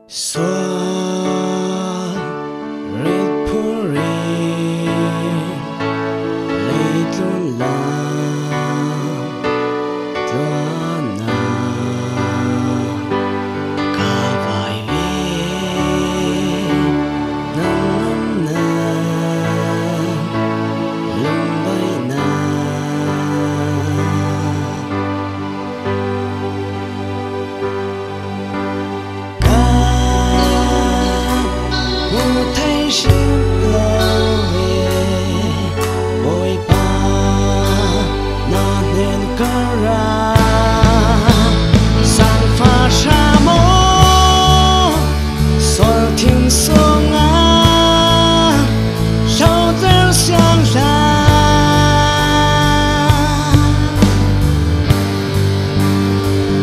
Soar red pouring lấy luôn lòng toan na cả vài viên nắng na lung bay na thấy xin lâu về ôi ba nó nên có ra sang pha sa mô xuân thiên xuân á sau tiếng sáng ra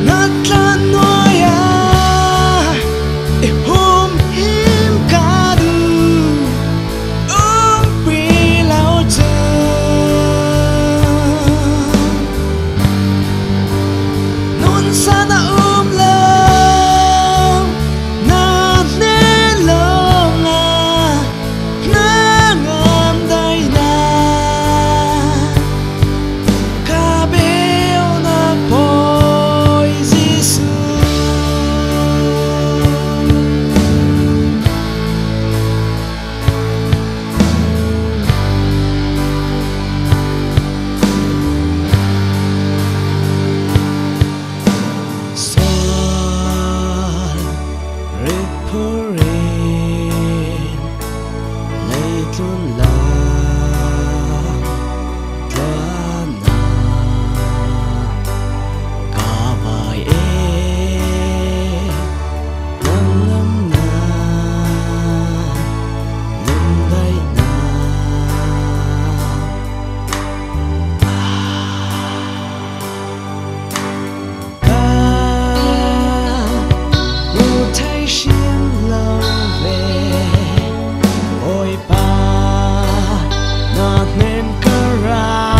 ngất lên nói à sana lòng na nê lòng à na ngam đây na ca bêu na bôi Giêsu luôn lòng toan na cả vài nắng ngâm na lung bay na ngủ thấy xin lâu về ôi ba nên cơ ra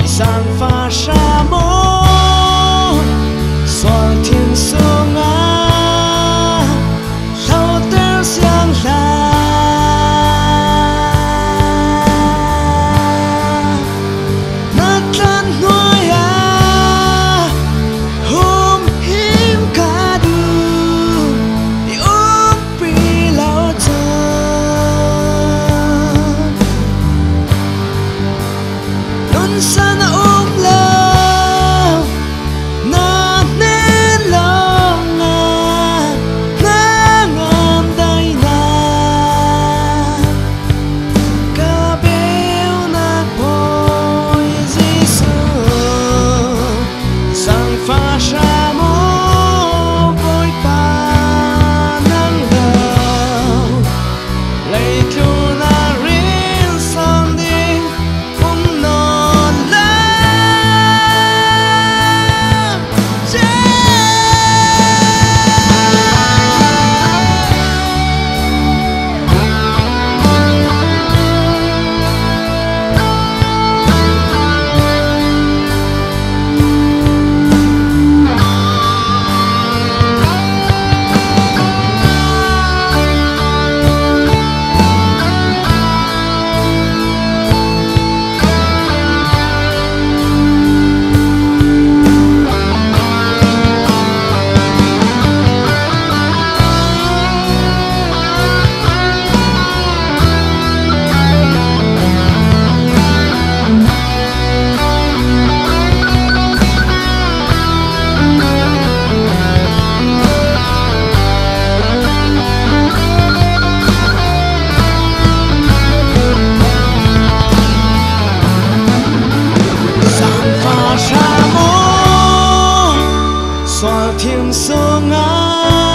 sang pha sa mô xoan thiên xuân á sau tiếng sáng ra nát lên nói à hôm hiếm cả đường đi ôm bị lao sana ôm lòng na nên lòng à na ngam đây na ca bêu na bôi Giêsu sang pha sa mô bôi pa nắng đầu lấy luôn na rin sang đi không nói thiên xuân á